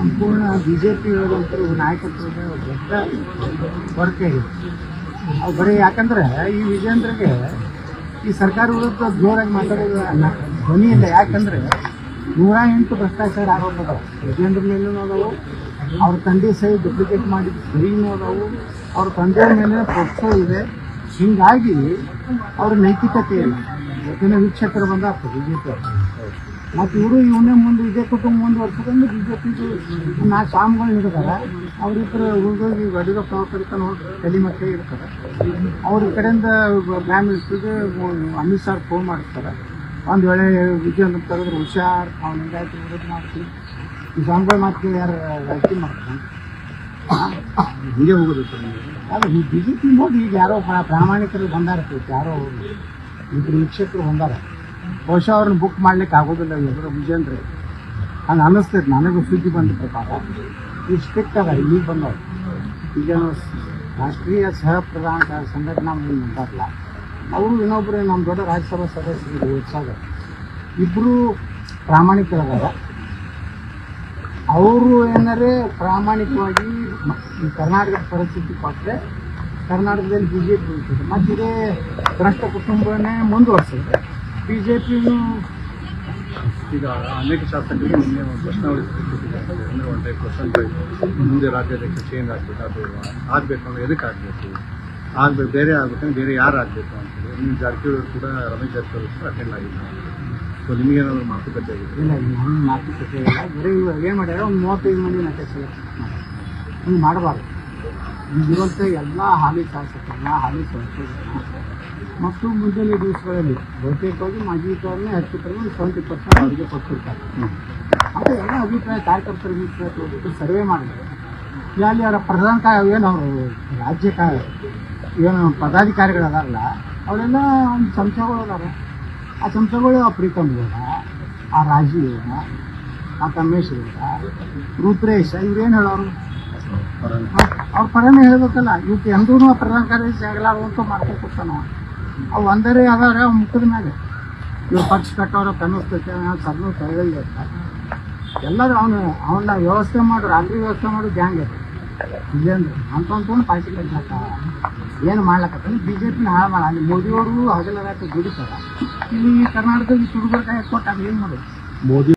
ಸಂಪೂರ್ಣ ಬಿಜೆಪಿ ಹೇಳುವಂಥರು ನಾಯಕತ್ವದ ದೊಡ್ಡ ಕೊರತೆ ಇದೆ. ಅವು ಬರೀ ಯಾಕಂದ್ರೆ ಈ ವಿಜೇಂದ್ರಗೆ ಈ ಸರ್ಕಾರ ವಿರುದ್ಧ ಜೋರಾಗಿ ಮಾತಾಡೋದು ಧ್ವನಿ ಇಲ್ಲ. ಯಾಕಂದ್ರೆ 108 ಭ್ರಷ್ಟಾಚಾರ ಆರೋಪ ಅದಾವೆ ವಿಜೇಂದ್ರ ಮೇಲೂ ಅದಾವು, ಅವ್ರ ತಂದೆ ಸಹಿ ಡುಪ್ಲಿಕೇಟ್ ಮಾಡಿದ ಸರಿನೂ ಅದಾವು, ಅವ್ರ ತಂದೆಯ ಮೇಲೆ ಪೋಕ್ಸೋ ಇದೆ. ಹೀಗಾಗಿ ಅವ್ರ ನೈತಿಕತೆ ಇಲ್ಲ. ಇವತ್ತಿನ ವೀಕ್ಷಕರು ಬಂದಾಗ್ತದೆ ಬಿಜೆಪಿ ಮತ್ತು ಇವರು ಇವನ್ನೇ ಮುಂದೆ ಇದೇ ಕುಟುಂಬ ಮುಂದುವರ್ಸೋದಂದ್ರೆ ಬಿಜೆಪಿದು 4 ಸ್ವಾಮಿಗಳು ಹಿಡಿದಾರೆ. ಅವ್ರಿಬ್ಬರು ಉಳಿದೋಗಿ ಯಡಿಯೂರಪ್ಪ ಕರಿತಾನೆ ಹೋಗಿ ತಲೆ ಮಕ್ಕಳು ಇರ್ತಾರೆ. ಅವ್ರ ಕಡೆಯಿಂದ ಪ್ರೈಮ್ ಮಿನಿಸ್ಟರ್ಗೆ ಅಮಿತ್ ಶಾ ಫೋನ್ ಮಾಡಿಸ್ತಾರೆ. ಒಂದು ವೇಳೆ ವಿಜಯೇಂದ್ರ ತೆಗೆದ್ರೆ ಹುಷಾರ್, ಅವ್ನು ಹಿಂಗಾಯ್ತು ವಿರೋಧ ಮಾಡ್ತೀವಿ, ಈ ಸ್ವಾಮಿಗಳು ಮಾತು ಯಾರು ರಾಜಕೀಯ ಮಾಡ್ತಾರೆ ಹಿಂಗೆ ಹೋಗೋದು ಸರ್. ಅದು ಈ ಬಿ ಜೆ ಪಿ ನೋಡಿ ಈಗ ಯಾರೋ ಪ್ರಾಮಾಣಿಕರು ಬಂದಾರತ್ತೈತೆ, ಯಾರೋ ಇಬ್ಬರು ವೀಕ್ಷಕರು ಬಂದಾರ. ಬಹುಶಃ ಅವ್ರನ್ನ ಬುಕ್ ಮಾಡ್ಲಿಕ್ಕೆ ಆಗೋದಿಲ್ಲ ಇಬ್ಬರು ವಿಜೇಂದ್ರ. ಹಂಗೆ ಅನ್ನಿಸ್ತೈತೆ ನನಗೂ ಸುದ್ದಿ ಬಂದ ಪ್ರಕಾರ. ಈಗ ಸ್ಟ್ರಿಕ್ಟ್ ಅದ ಈಗ ಬಂದವ್ರು. ಈಗ ರಾಷ್ಟ್ರೀಯ ಸಹ ಪ್ರಧಾನ ಸಂಘಟನಾ ಅಂತಾರಲ್ಲ, ಅವರು ಇನ್ನೊಬ್ಬರು ನಮ್ಮ ದೊಡ್ಡ ರಾಜ್ಯಸಭಾ ಸದಸ್ಯರು ಹೆಚ್ಚಾಗ ಇಬ್ಬರು ಪ್ರಾಮಾಣಿಕರಾದ. ಅವರು ಏನಾರೇ ಪ್ರಾಮಾಣಿಕವಾಗಿ ಈ ಕರ್ನಾಟಕದ ಪರಿಸ್ಥಿತಿ ಕೊಟ್ಟರೆ ಕರ್ನಾಟಕದಲ್ಲಿ ಬಿ ಜೆ ಪಿ ಉಳಿತದೆ. ಮತ್ತು ಇದೇ ಭ್ರಷ್ಟ ಕುಟುಂಬನೇ ಮುಂದುವರ್ಸಿದ್ರೆ ಬಿ ಜೆ ಪಿನೂ. ಈಗ ಅನೇಕ ಶಾಸಕರಿಗೆ ನಿನ್ನೆ ಒಂದು ಪ್ರಶ್ನಾವಳಿ ಕೊಟ್ಟಿದ್ದಾರೆ. ಅಂದರೆ ಒಂದು ಟೈಪ್ ಕ್ವಶನ್ ಮುಂದೆ ರಾಜ್ಯಾಧ್ಯಕ್ಷ ಚೇಂಜ್ ಆಗಬೇಕು, ಅದು ಆಗಬೇಕು ಅಂದ್ರೆ ಎದಕ್ಕೆ ಆಗಬೇಕು, ಆಗಬೇಕು ಬೇರೆ ಆಗ್ಬೇಕಂದ್ರೆ ಬೇರೆ ಯಾರು ಆಗಬೇಕು ಅಂತೇಳಿ. ನಿಮ್ಮ ಜಾರಕಿಹೊಳಿ ಕೂಡ ರಮೇಶ್ ಜಾರಕಿಹೊಳಿ ಕೂಡ ಅಟೆಂಡ್ ಆಗಿಲ್ಲ. ಸೊ ನಿಮಗೇನಾದ್ರು ಮಾತುಕತೆ ಆಗಿದೆ? ಇಲ್ಲ, ನಮ್ಗೆ ಮಾತುಕತೆ ಇಲ್ಲ. ಬರೀ ಇವಾಗ ಏನು ಮಾಡ್ಯಾರ, ಒಂದು 35 ಮಂದಿ ನಟೆ ಸೆಲೆಕ್ಟ್ ಮಾಡ್ಯಾರ. ಹಿಂಗೆ ಮಾಡಬಾರ್ದು. ಈಗಿರುವಂಥ ಎಲ್ಲ ಹಾಲಿ ಶಾಸಕರನ್ನ, ಹಾಲಿ ಸಂಸದರನ್ನ ಮತ್ತು ಮುಂದಿನ ದಿವಸಗಳಲ್ಲಿ ಬಹುತೇಕವಾಗಿ ಮಾಜಿ ವಿಚಾರನೆ ಹೆಚ್ಚು ಕಡಿಮೆ 70% ಅವರಿಗೆ ಕೊಟ್ಟಿರ್ತಾರೆ. ಅದು ಎಲ್ಲ ಅಭಿಪ್ರಾಯ ಕಾರ್ಯಕರ್ತರ ಅಭಿಪ್ರಾಯ ತೋರಿಬಿಟ್ಟು ಸರ್ವೆ ಮಾಡಿದ್ದಾರೆ. ಇಲ್ಲಿ ಅವರ ಪ್ರಧಾನ ಏನು ಅವರು ರಾಜ್ಯ ಏನು ಪದಾಧಿಕಾರಿಗಳದಾರಲ್ಲ, ಅವರೆಲ್ಲ ಒಂದು ಚಮಚಗಳು ಅದಾರೆ. ಆ ಚಮಚಗಳು ಆ ಪ್ರೀತಮ್ ಗೌಡ, ಆ ರಾಜೀವ್ ಗೌಡ, ಆ ತಮ್ಮೇಶ್ ಗೌಡ, ರುದ್ರೇಶ, ಇವ್ರೇನು ಹೇಳೋರು ಅವ್ರ ಪರನೇ ಹೇಳ್ಬೇಕಲ್ಲ. ಇವತ್ತು ಎಂದೂ ಪ್ರಧಾನ ಕಾರ್ಯದರ್ಶಿ ಆಗಲಾರುವಂತ ಮಾಡ್ಕೊಂಡು ಕೊಡ್ತಾನ. ಅವು ಒಂದರೆ ಅದಾರೆ ಅವ್ನ ಮುಖದ ಮ್ಯಾಗೆ. ಇವ್ರು ಪಕ್ಷ ಕಟ್ಟೋರ ಕನಸ್ತೈತೆ, ಸರ್ವ ತರಗೈತೆ ಎಲ್ಲರೂ ಅವನ್ನ ವ್ಯವಸ್ಥೆ ಮಾಡು, ರಾತ್ರಿ ವ್ಯವಸ್ಥೆ ಮಾಡು ಗ್ಯಾಂಗ್ ಐತೆ ವಿಜೇಂದ್ರ ಅಂತಂದು ಪಾರ್ಟಿ ಕಟ್ಟಾಕ ಏನು ಮಾಡ್ಲಕತ್ತಾನೆ. ಬಿ ಜೆ ಪಿನ ಹಾಳು ಮಾಡ. ಅಲ್ಲಿ ಮೋದಿಯವರು ಹಗಲ ರಾತ್ರಿ ದುಡಿತಾರೆ. ಇಲ್ಲಿ ಕರ್ನಾಟಕದಲ್ಲಿ ತುಡುಗರ ಕೈ ಕೊಟ್ಟಾಗ ಏನು ಮಾಡೋದು? ಮೋದಿ